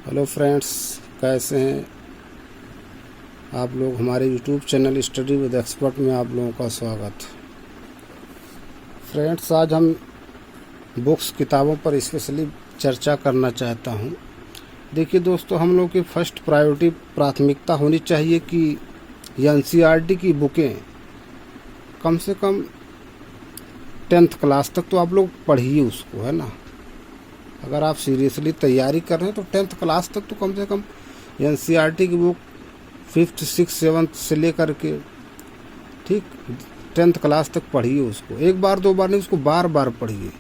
Hello friends, कैसे हैं आप लोग। हमारे YouTube channel study with expert में आप लोगों का स्वागत। फ्रेंड्स, आज हम बुक्स किताबों पर स्पेशली चर्चा करना चाहता हूं। देखिए दोस्तों, हम लोग की फर्स्ट प्रायोरिटी प्राथमिकता होनी चाहिए कि एनसीईआरटी की बुकें कम से कम 10th क्लास तक तो आप लोग पढ़िए उसको, है ना। अगर आप सीरियसली तैयारी कर रहे हैं तो 10th क्लास तक तो कम से कम एनसीईआरटी की बुक 5th 6th 7th से लेकर के ठीक 10th क्लास तक पढ़िए उसको। एक बार दो बार नहीं, उसको बार बार पढ़िए।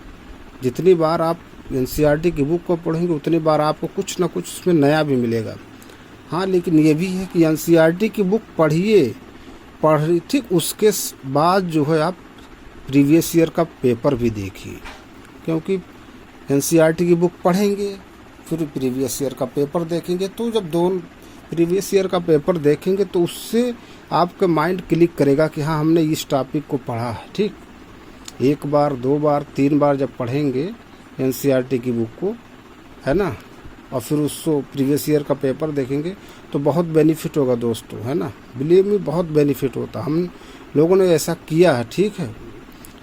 जितनी बार आप एनसीईआरटी की बुक को पढ़ेंगे उतनी बार आपको कुछ ना कुछ उसमें नया भी मिलेगा। हाँ, लेकिन ये भी है कि एनसीईआरटी की बुक पढ़ ठीक उसके बाद जो है आप प्रीवियस ईयर का पेपर भी देखिए, क्योंकि एनसीईआरटी की बुक पढ़ेंगे फिर प्रीवियस ईयर का पेपर देखेंगे, तो जब दोनों प्रीवियस ईयर का पेपर देखेंगे तो उससे आपका माइंड क्लिक करेगा कि हाँ, हमने इस टॉपिक को पढ़ा है। ठीक, एक बार दो बार तीन बार जब पढ़ेंगे एनसीईआरटी की बुक को, है ना, और फिर उसको प्रीवियस ईयर का पेपर देखेंगे तो बहुत बेनिफिट होगा दोस्तों, है ना। बिलीव मी, बहुत बेनिफिट होता। हम लोगों ने ऐसा किया है। ठीक है,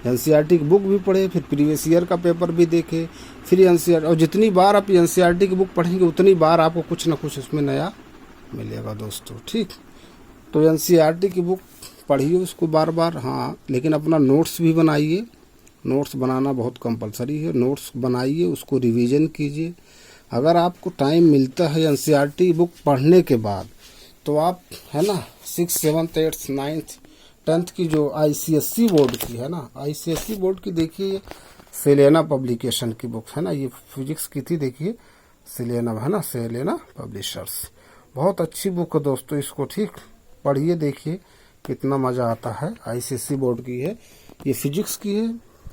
एनसीईआरटी की बुक भी पढ़े, फिर प्रीवियस ईयर का पेपर भी देखे, फिर एनसीईआरटी। और जितनी बार आप एनसीईआरटी की बुक पढ़ेंगे उतनी बार आपको कुछ ना कुछ उसमें नया मिलेगा दोस्तों। ठीक, तो एनसीईआरटी की बुक पढ़िए उसको बार बार। हाँ, लेकिन अपना नोट्स भी बनाइए। नोट्स बनाना बहुत कंपलसरी है। नोट्स बनाइए, उसको रिवीजन कीजिए। अगर आपको टाइम मिलता है एनसीईआरटी बुक पढ़ने के बाद तो आप, है ना, 6th 7th 8th 9th 10th की जो आईसीएसई बोर्ड की है ना, आईसीएसई बोर्ड की देखिए, सेलेना पब्लिकेशन की बुक है ना, ये फिजिक्स की थी। देखिए सेलेना, है ना, सेलेना पब्लिशर्स, बहुत अच्छी बुक है दोस्तों। इसको ठीक पढ़िए, देखिए कितना मज़ा आता है। आईसीएसई बोर्ड की है, ये फिजिक्स की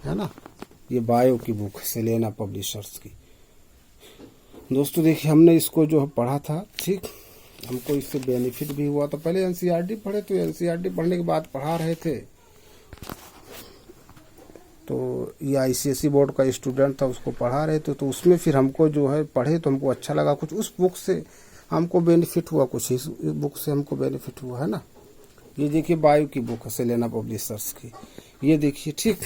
है ना, ये बायो की बुक सेलेना पब्लिशर्स की। दोस्तों देखिए, हमने इसको जो है पढ़ा था, ठीक, हमको इससे बेनिफिट भी हुआ। तो पहले एनसीईआरटी पढ़े, तो एनसीईआरटी पढ़ने के बाद पढ़ा रहे थे, तो ये आईसीएसई बोर्ड का स्टूडेंट था, उसको पढ़ा रहे थे, तो उसमें फिर हमको जो है पढ़े तो हमको अच्छा लगा। कुछ उस बुक से हमको बेनिफिट हुआ, कुछ इस बुक से हमको बेनिफिट हुआ, है ना। ये देखिए बायो की बुक है सेलेना पब्लिशर्स की, ये देखिए। ठीक,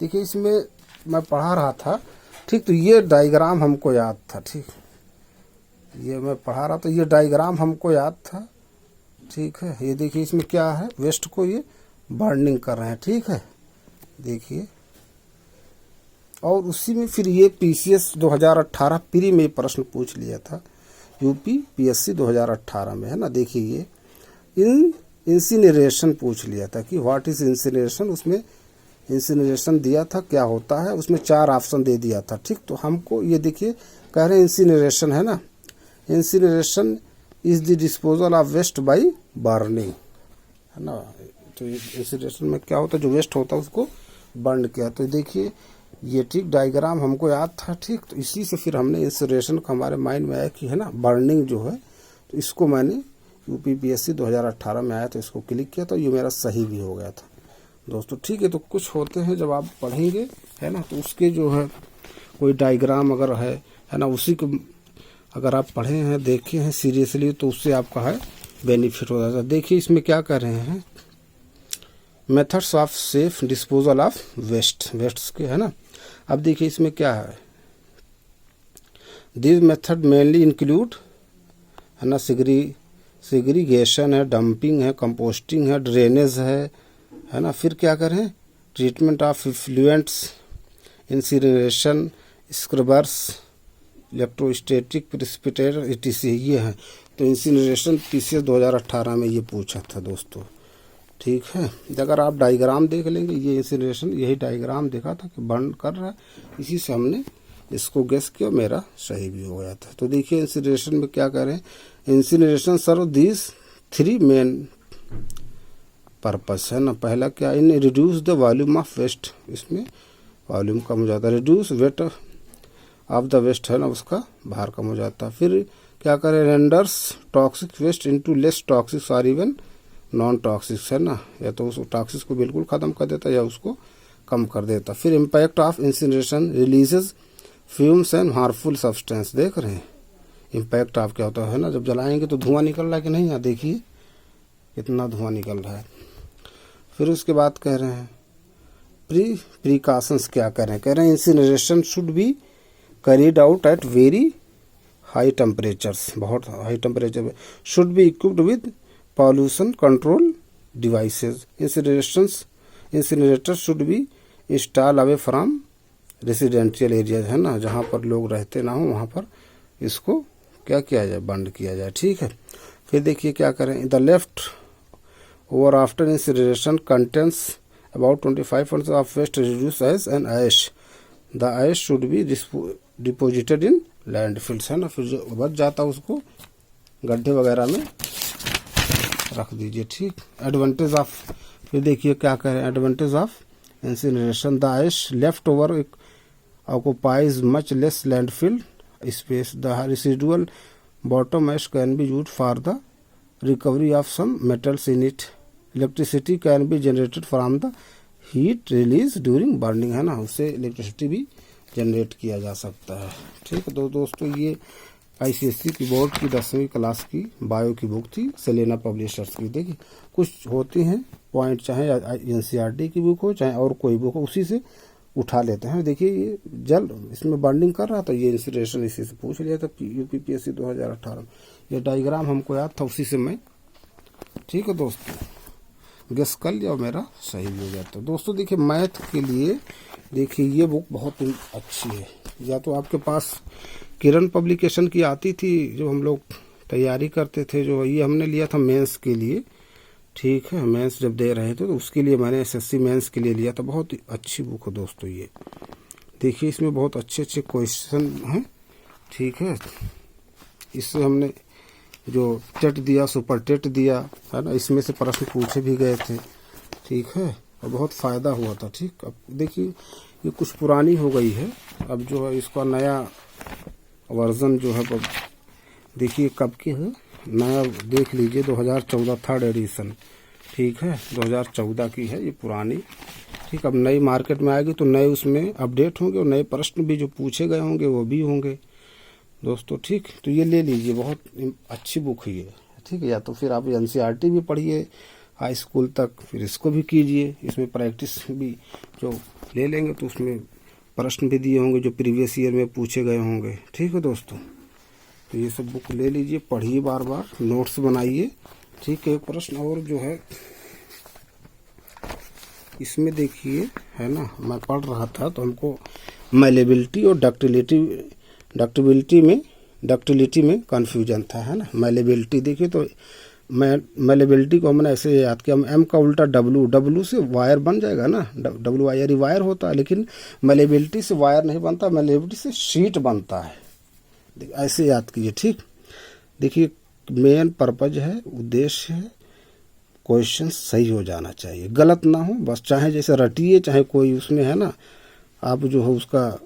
देखिए इसमें मैं पढ़ा रहा था, ठीक, तो ये डायग्राम हमको याद था। ठीक, ये मैं पढ़ा रहा तो ये डायग्राम हमको याद था। ठीक है, ये देखिए इसमें क्या है, वेस्ट को ये बर्निंग कर रहे हैं। ठीक है, देखिए, और उसी में फिर ये पीसीएस 2018 प्री में प्रश्न पूछ लिया था, यूपी पीएससी 2018 में, है ना। देखिए ये इंसिनरेशन पूछ लिया था कि व्हाट इज इंसिनरेशन। उसमें इंसिनरेशन दिया था, क्या होता है, उसमें 4 ऑप्शन दे दिया था। ठीक, तो हमको ये देखिए कह रहे हैं इंसिनरेशन, है ना, incineration is the disposal of waste by burning, है ना। तो इंसिनरेशन में क्या होता है, जो वेस्ट होता है उसको बर्न किया। तो देखिए ये ठीक डायग्राम हमको याद था। ठीक, तो इसी से फिर हमने इंसिनरेशन को हमारे माइंड में आया कि, है ना, बर्निंग जो है, तो इसको मैंने यूपी पीएससी 2018 में आया तो इसको क्लिक किया, तो ये मेरा सही भी हो गया था दोस्तों। ठीक है, तो कुछ होते हैं जब आप पढ़ेंगे, है ना, तो उसके जो है कोई डायग्राम अगर है ना, उसी को अगर आप पढ़े हैं, देखे हैं सीरियसली, तो उससे आपका है बेनिफिट हो जाता है। देखिए इसमें क्या कर रहे हैं, methods of safe disposal of wastes के, है ना। अब देखिए इसमें क्या है, दिस मेथड मेनली इंक्लूड, है ना, सेग्रीगेशन है, डंपिंग है, कंपोस्टिंग है, ड्रेनेज है ना। फिर क्या करें, treatment of effluents, incineration, scrubbers, electrostatic precipitator, etc., ये है। तो इंसिनरेशन पीसीएस 2018 में ये पूछा था दोस्तों। ठीक है, अगर आप डायग्राम देख लेंगे, ये इंसिनरेशन यही डायग्राम देखा था कि बर्न कर रहा है, इसी से हमने इसको गेस किया, मेरा सही भी हो गया था। तो देखिए इंसिनरेशन में क्या करें, incineration serve these 3 main purpose, है ना। पहला क्या, in reduce the volume of waste, इसमें वॉल्यूम कम हो जाता है, reduce weight of the waste, है ना, उसका भार कम हो जाता है। फिर क्या करें, renders toxic waste into less toxic और इवन नॉन टॉक्सिक, है ना, या तो उस टॉक्सिक को बिल्कुल ख़त्म कर देता या उसको कम कर देता। फिर impact of incineration releases fumes and harmful substance, देख रहे हैं इम्पैक्ट आप क्या होता है ना, जब जलाएंगे तो धुआं निकल रहा है कि नहीं, यहाँ देखिए कितना धुआं निकल रहा है। फिर उसके बाद कह रहे हैं प्रिकॉशंस क्या कह रहे हैं incineration should be carried out at very high temperatures, बहुत हाई टेम्परेचर में, should be equipped with pollution control devices, incinerator should be install away from residential areas, है ना, जहाँ पर लोग रहते ना हो वहाँ पर इसको क्या किया जाए, बंद किया जाए, ठीक है। फिर देखिए क्या करें, the left over after incineration contents about 25% of waste residues as an ash, the ash should be deposited in landfills, है ना, फिर जो बच जाता है उसको गड्ढे वगैरह में रख दीजिए, ठीक। एडवांटेज ऑफ, फिर देखिए क्या कह रहे हैं, advantage of incineration, the ash left over occupies much less landfill space, the residual bottom ash can be used for the recovery of some metals in it, electricity can be generated from the heat released during burning, है ना, उससे electricity भी generate किया जा सकता है, ठीक है। तो दोस्तों ये ICSE की बोर्ड की 10वीं क्लास की बायो की बुक थी, सेलेना पब्लिशर्स की। देखिए कुछ होती हैं पॉइंट, चाहे NCERT की बुक हो चाहे और कोई बुक हो, उसी से उठा लेते हैं। देखिए ये जल इसमें बर्निंग कर रहा था, ये इंसिनरेशन इसी से पूछ लिया था UPPSC 2018 में, ये डायग्राम हमको याद था उसी से मैं, ठीक है दोस्तों, गेस कर लिया और मेरा सही हो गया। तो दोस्तों देखिए मैथ के लिए देखिए ये बुक बहुत अच्छी है, या तो आपके पास किरण पब्लिकेशन की आती थी जो हम लोग तैयारी करते थे, जो ये हमने लिया था मेंस के लिए, ठीक है, मेंस जब दे रहे थे तो उसके लिए मैंने SSC मेंस के लिए लिया था। बहुत अच्छी बुक है दोस्तों ये, देखिए इसमें बहुत अच्छे अच्छे क्वेश्चन हैं, ठीक है। इससे हमने जो टेट दिया, सुपर टेट दिया, है ना, इसमें से प्रश्न पूछे भी गए थे, ठीक है, और बहुत फ़ायदा हुआ था, ठीक। अब देखिए ये कुछ पुरानी हो गई है, अब जो है इसका नया वर्जन जो है देखिए कब की है, नया देख लीजिए 2014 थर्ड एडिशन, ठीक है, 2014 की है ये पुरानी, ठीक। अब नई मार्केट में आएगी तो नए उसमें अपडेट होंगे और नए प्रश्न भी जो पूछे गए होंगे वो भी होंगे दोस्तों, ठीक। तो ये ले लीजिए, बहुत अच्छी बुक है ये, ठीक है। या तो फिर आप NCERT भी पढ़िए हाई स्कूल तक, फिर इसको भी कीजिए, इसमें प्रैक्टिस भी जो ले लेंगे तो उसमें प्रश्न भी दिए होंगे जो प्रीवियस ईयर में पूछे गए होंगे, ठीक है दोस्तों। तो ये सब बुक ले लीजिए, पढ़िए बार बार, नोट्स बनाइए, ठीक है। एक प्रश्न और जो है इसमें देखिए, है ना, मैं पढ़ रहा था तो हमको मैलेबिलिटी और डक्टिलिटी में कन्फ्यूजन था, है ना। मैलेबिलिटी देखिए तो मैलेबिलिटी को हमने ऐसे याद किया, M का उल्टा W से वायर बन जाएगा ना, WIRE वायर होता है, लेकिन मैलेबिलिटी से वायर नहीं बनता, मैलेबिलिटी से शीट बनता है, ऐसे याद कीजिए, ठीक। देखिए मेन पर्पज है, उद्देश्य है, क्वेश्चन सही हो जाना चाहिए, गलत ना हो, बस चाहे जैसे रटिए चाहे कोई उसमें, है ना, आप जो है उसका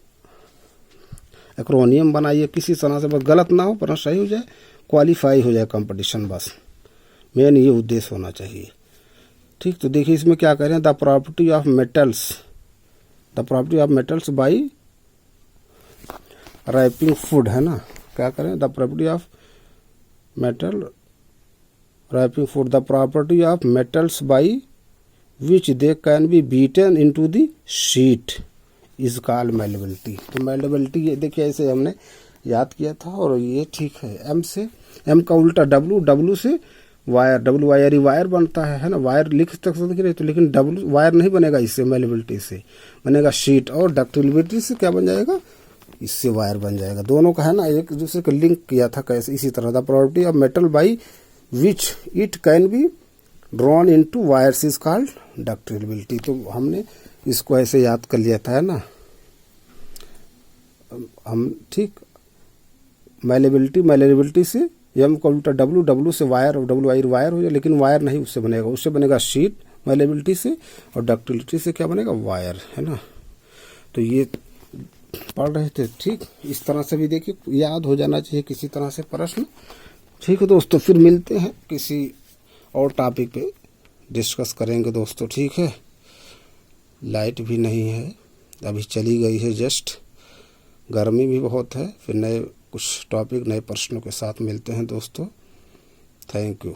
एक्रोनियम बनाइए किसी तरह से, बस गलत ना हो पर सही हो जाए, क्वालिफाई हो जाए कंपटीशन, बस मेन ये उद्देश्य होना चाहिए, ठीक। तो देखिए इसमें क्या कह रहे हैं, the property of metals by wrapping food, है ना, क्या करें, the property of metal wrapping food, the property of metals by which they can be beaten into the sheet is called malleability. तो मैलेबिलिटी ये देखिए ऐसे हमने याद किया था, और ये ठीक है, M का उल्टा W से वायर, WIRE वायर बनता है ना, वायर लिख तक सकते तो, लेकिन वायर नहीं बनेगा इससे, मैलेबिलिटी से बनेगा शीट, और डक्टिलिटी से क्या बन जाएगा, इससे वायर बन जाएगा। दोनों का है ना एक दूसरे को लिंक किया था कैसे, इसी तरह the property of metal by which it can be drawn into wires is called ductility. तो हमने इसको ऐसे याद कर लिया था, है ना, हम, ठीक। मैलेबिलिटी से M का उल्टा W से वायर, और WIRE वायर हो जाए, लेकिन वायर नहीं उससे बनेगा, उससे बनेगा शीट मैलेबिलिटी से, और डक्टिलिटी से क्या बनेगा, वायर, है ना। तो ये पढ़ रहे थे, ठीक। इस तरह से भी देखिए याद हो जाना चाहिए किसी तरह से प्रश्न, ठीक है दोस्तों। फिर मिलते हैं किसी और टॉपिक पे, डिस्कस करेंगे दोस्तों, ठीक है। लाइट भी नहीं है, अभी चली गई है जस्ट, गर्मी भी बहुत है। फिर नए कुछ टॉपिक नए प्रश्नों के साथ मिलते हैं दोस्तों। Thank you.